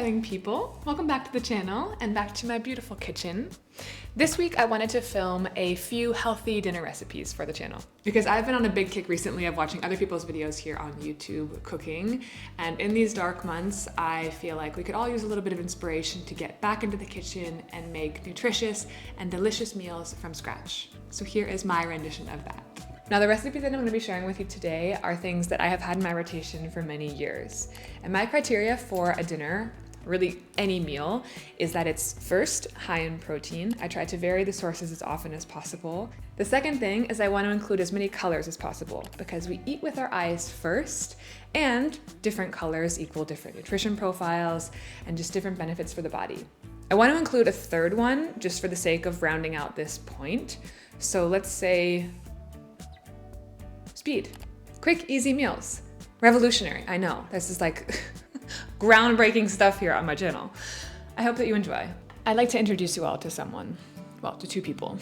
darling people. Welcome back to the channel and back to my beautiful kitchen. This week I wanted to film a few healthy dinner recipes for the channel because I've been on a big kick recently of watching other people's videos here on YouTube cooking, and in these dark months I feel like we could all use a little bit of inspiration to get back into the kitchen and make nutritious and delicious meals from scratch. So here is my rendition of that. Now, the recipes that I'm going to be sharing with you today are things that I have had in my rotation for many years. And my criteria for a dinner, really any meal, is that it's first high in protein. I try to vary the sources as often as possible. The second thing is I want to include as many colors as possible because we eat with our eyes first, and different colors equal different nutrition profiles and just different benefits for the body. I want to include a third one just for the sake of rounding out this point. So let's say speed. Quick, easy meals. Revolutionary, I know. This is like groundbreaking stuff here on my channel. I hope that you enjoy. I'd like to introduce you all to someone, well, to two people,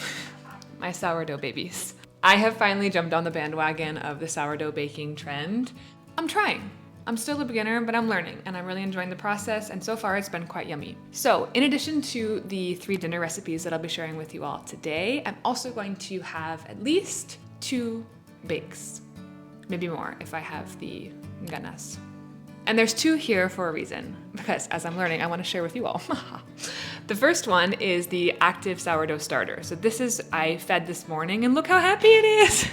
my sourdough babies. I have finally jumped on the bandwagon of the sourdough baking trend. I'm trying. I'm still a beginner, but I'm learning and I'm really enjoying the process, and so far it's been quite yummy. So in addition to the 3 dinner recipes that I'll be sharing with you all today, I'm also going to have at least 2 bakes, maybe more if I have the ganas. And there's 2 here for a reason, because as I'm learning, I want to share with you all. The first one is the active sourdough starter. So this is, I fed this morning and look how happy it is.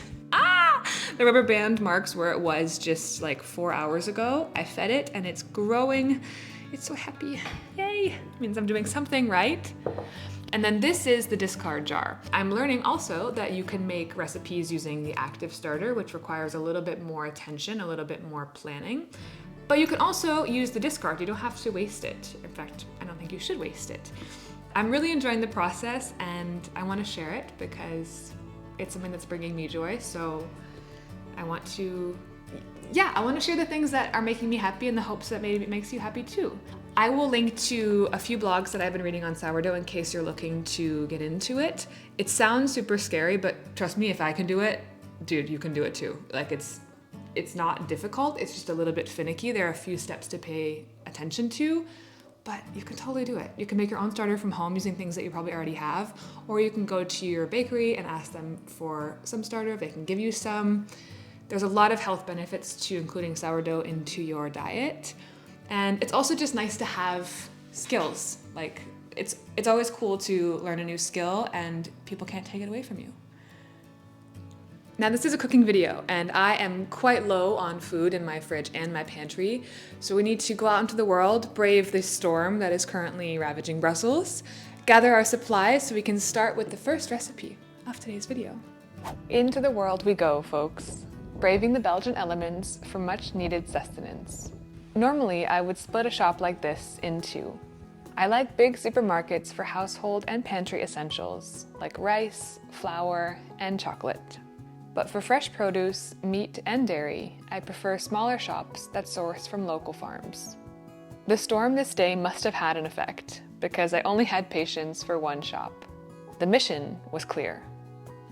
The rubber band marks where it was just like 4 hours ago. I fed it and it's growing. It's so happy. Yay, it means I'm doing something right. And then this is the discard jar. I'm learning also that you can make recipes using the active starter, which requires a little bit more attention, a little bit more planning. But you can also use the discard. You don't have to waste it. In fact, I don't think you should waste it. I'm really enjoying the process and I want to share it because it's something that's bringing me joy. So I want to share the things that are making me happy in the hopes that maybe it makes you happy too. I will link to a few blogs that I've been reading on sourdough in case you're looking to get into it. It sounds super scary, but trust me, if I can do it, dude, you can do it too. Like it's not difficult, it's just a little bit finicky. There are a few steps to pay attention to, but you can totally do it. You can make your own starter from home using things that you probably already have, or you can go to your bakery and ask them for some starter. They can give you some. There's a lot of health benefits to including sourdough into your diet. And it's also just nice to have skills. Like it's always cool to learn a new skill and people can't take it away from you. Now this is a cooking video and I am quite low on food in my fridge and my pantry. So we need to go out into the world, brave this storm that is currently ravaging Brussels, gather our supplies so we can start with the first recipe of today's video. Into the world we go, folks, braving the Belgian elements for much needed sustenance. Normally, I would split a shop like this in 2. I like big supermarkets for household and pantry essentials like rice, flour, and chocolate. But for fresh produce, meat, and dairy, I prefer smaller shops that source from local farms. The storm this day must have had an effect because I only had patience for one shop. The mission was clear.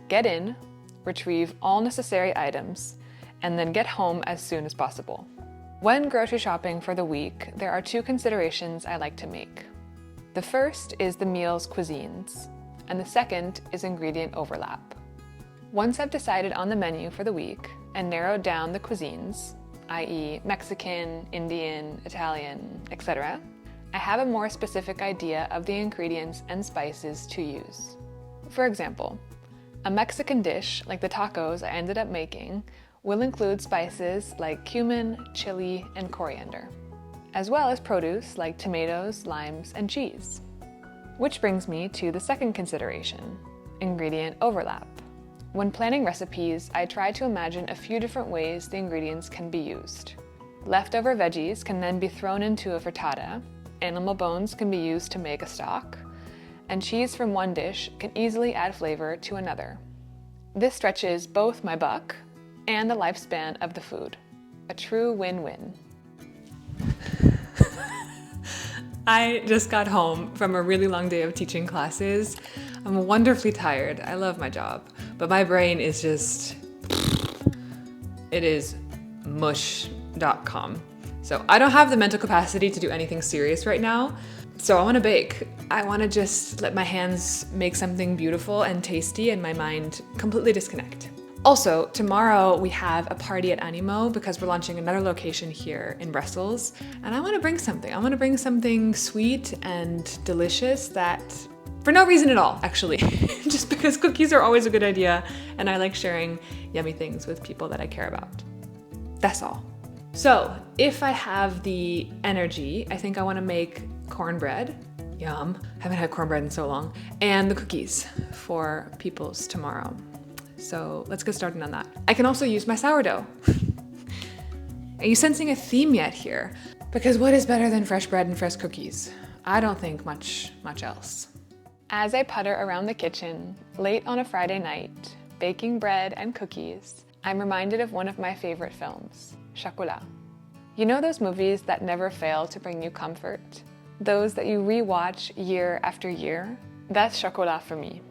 Get in, retrieve all necessary items, and then get home as soon as possible. When grocery shopping for the week, there are 2 considerations I like to make. The first is the meal's cuisines, and the second is ingredient overlap. Once I've decided on the menu for the week and narrowed down the cuisines, i.e. Mexican, Indian, Italian, etc., I have a more specific idea of the ingredients and spices to use. For example, a Mexican dish like the tacos I ended up making will include spices like cumin, chili, and coriander, as well as produce like tomatoes, limes, and cheese. Which brings me to the second consideration, ingredient overlap. When planning recipes, I try to imagine a few different ways the ingredients can be used. Leftover veggies can then be thrown into a frittata, animal bones can be used to make a stock, and cheese from one dish can easily add flavor to another. This stretches both my buck and the lifespan of the food. A true win-win. I just got home from a really long day of teaching classes. I'm wonderfully tired. I love my job, but my brain is just, it is mush.com. So I don't have the mental capacity to do anything serious right now. So I want to bake. I want to just let my hands make something beautiful and tasty and my mind completely disconnect. Also, tomorrow we have a party at Animo because we're launching another location here in Brussels, and I want to bring something. I want to bring something sweet and delicious that, for no reason at all, actually, just because cookies are always a good idea, and I like sharing yummy things with people that I care about. That's all. So, if I have the energy, I think I want to make cornbread. Yum. Haven't had cornbread in so long. And the cookies for people's tomorrow. So let's get started on that. I can also use my sourdough. Are you sensing a theme yet here? Because what is better than fresh bread and fresh cookies? I don't think much else. As I putter around the kitchen, late on a Friday night, baking bread and cookies, I'm reminded of one of my favorite films, Xoxo. You know those movies that never fail to bring you comfort? Those that you rewatch year after year? That's Xoxo for me.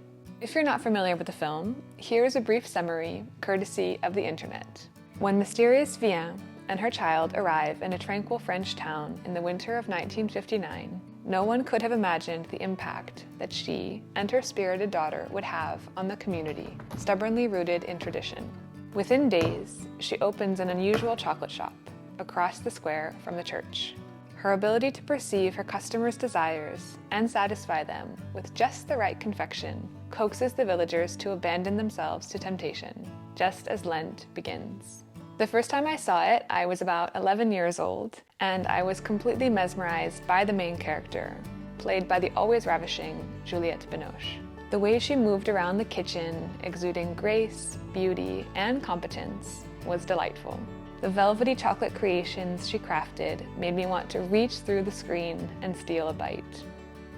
If you're not familiar with the film, here's a brief summary, courtesy of the internet. When mysterious Vienne and her child arrive in a tranquil French town in the winter of 1959, no one could have imagined the impact that she and her spirited daughter would have on the community, stubbornly rooted in tradition. Within days, she opens an unusual chocolate shop across the square from the church. Her ability to perceive her customers' desires and satisfy them with just the right confection coaxes the villagers to abandon themselves to temptation, just as Lent begins. The first time I saw it, I was about 11 years old, and I was completely mesmerized by the main character, played by the always ravishing Juliette Binoche. The way she moved around the kitchen, exuding grace, beauty, and competence, was delightful. The velvety chocolate creations she crafted made me want to reach through the screen and steal a bite.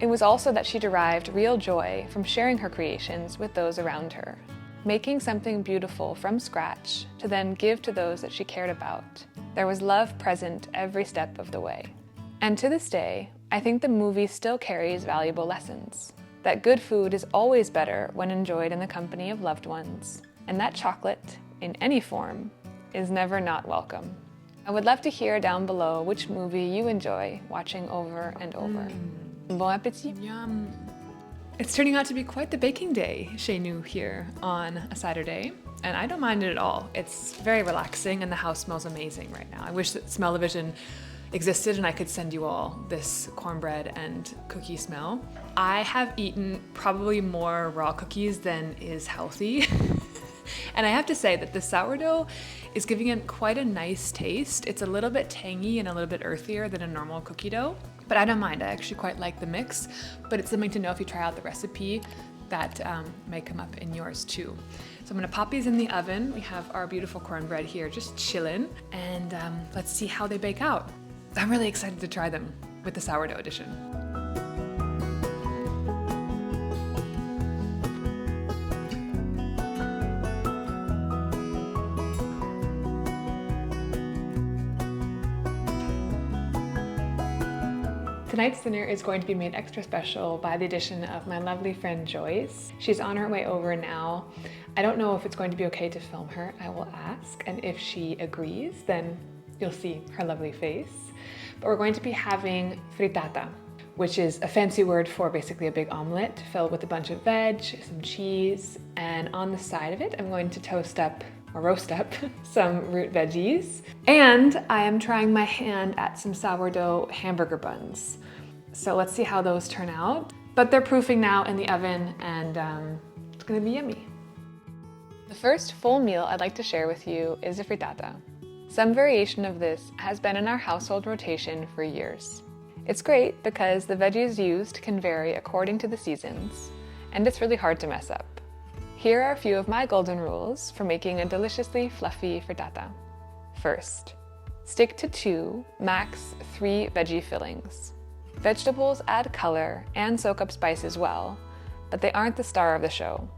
It was also that she derived real joy from sharing her creations with those around her, making something beautiful from scratch to then give to those that she cared about. There was love present every step of the way. And to this day, I think the movie still carries valuable lessons. That good food is always better when enjoyed in the company of loved ones, and that chocolate, in any form, is never not welcome. I would love to hear down below which movie you enjoy watching over and over. Bon appétit! Yum! It's turning out to be quite the baking day chez nous here on a Saturday, and I don't mind it at all. It's very relaxing and the house smells amazing right now. I wish that Smell-O-Vision existed and I could send you all this cornbread and cookie smell. I have eaten probably more raw cookies than is healthy. And I have to say that the sourdough is giving it quite a nice taste. It's a little bit tangy and a little bit earthier than a normal cookie dough, but I don't mind. I actually quite like the mix, but it's something to know if you try out the recipe that may come up in yours too. So I'm gonna pop these in the oven. We have our beautiful cornbread here just chillin', and let's see how they bake out. I'm really excited to try them with the sourdough edition. Tonight's dinner is going to be made extra special by the addition of my lovely friend Joyce. She's on her way over now. I don't know if it's going to be okay to film her. I will ask, and if she agrees, then you'll see her lovely face. But we're going to be having frittata, which is a fancy word for basically a big omelet filled with a bunch of veg, some cheese, and on the side of it, I'm going to roast up some root veggies. And I am trying my hand at some sourdough hamburger buns. So let's see how those turn out. But they're proofing now in the oven, and it's gonna be yummy. The first full meal I'd like to share with you is a frittata. Some variation of this has been in our household rotation for years. It's great because the veggies used can vary according to the seasons, and it's really hard to mess up. Here are a few of my golden rules for making a deliciously fluffy frittata. First, stick to 2, max 3 veggie fillings. Vegetables add color and soak up spices well, but they aren't the star of the show.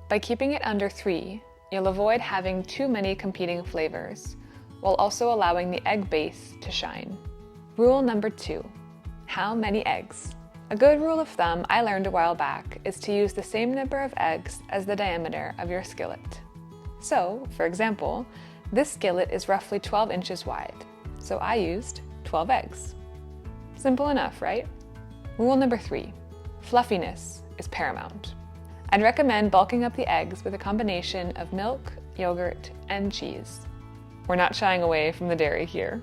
By keeping it under 3, you'll avoid having too many competing flavors, while also allowing the egg base to shine. Rule number 2, how many eggs? A good rule of thumb I learned a while back is to use the same number of eggs as the diameter of your skillet. So, for example, this skillet is roughly 12 inches wide, so I used 12 eggs. Simple enough, right? Rule number 3, fluffiness is paramount. I'd recommend bulking up the eggs with a combination of milk, yogurt, and cheese. We're not shying away from the dairy here.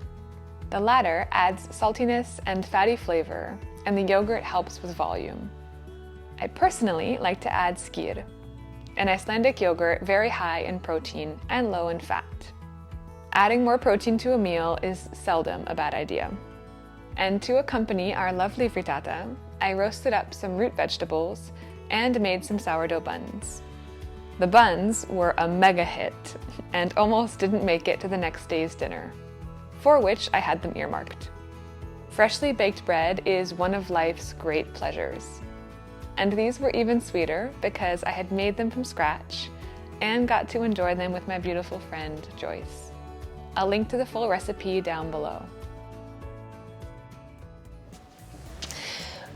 The latter adds saltiness and fatty flavor, and the yogurt helps with volume. I personally like to add skyr, an Icelandic yogurt very high in protein and low in fat. Adding more protein to a meal is seldom a bad idea. And to accompany our lovely frittata, I roasted up some root vegetables and made some sourdough buns. The buns were a mega hit and almost didn't make it to the next day's dinner, for which I had them earmarked. Freshly baked bread is one of life's great pleasures. And these were even sweeter because I had made them from scratch and got to enjoy them with my beautiful friend, Joyce. I'll link to the full recipe down below.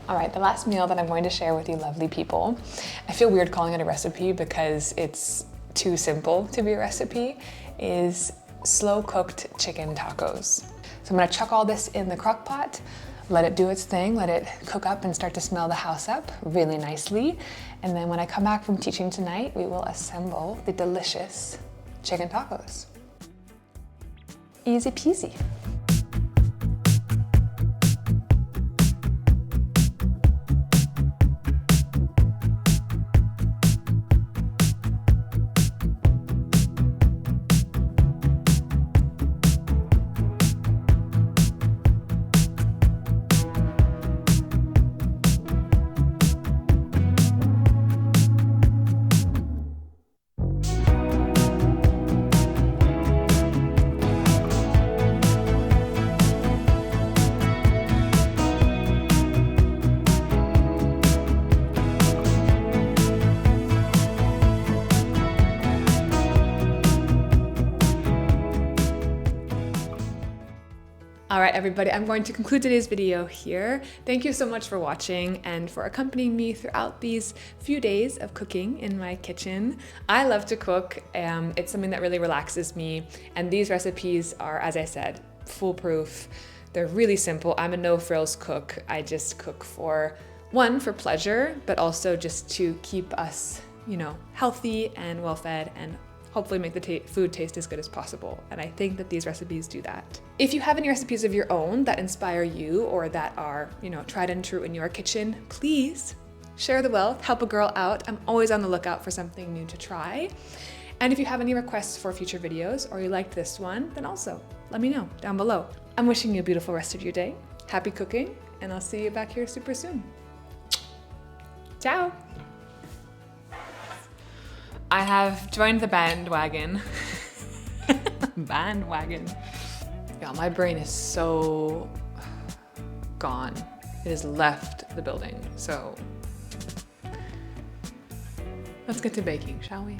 All right, the last meal that I'm going to share with you lovely people. I feel weird calling it a recipe because it's too simple to be a recipe, is slow cooked chicken tacos. So I'm gonna chuck all this in the crock pot, let it do its thing, let it cook up and start to smell the house up really nicely. And then when I come back from teaching tonight, we will assemble the delicious chicken tacos. Easy peasy. All right, everybody, I'm going to conclude today's video here. Thank you so much for watching and for accompanying me throughout these few days of cooking in my kitchen. I love to cook. It's something that really relaxes me. And these recipes are, as I said, foolproof. They're really simple. I'm a no-frills cook. I just cook for pleasure, but also just to keep us, healthy and well-fed and hopefully make the food taste as good as possible. And I think that these recipes do that. If you have any recipes of your own that inspire you or that are, tried and true in your kitchen, please share the wealth, help a girl out. I'm always on the lookout for something new to try. And if you have any requests for future videos or you liked this one, then also let me know down below. I'm wishing you a beautiful rest of your day. Happy cooking, and I'll see you back here super soon. Ciao. I have joined the bandwagon. Bandwagon. Yeah, my brain is so gone. It has left the building. So let's get to baking, shall we?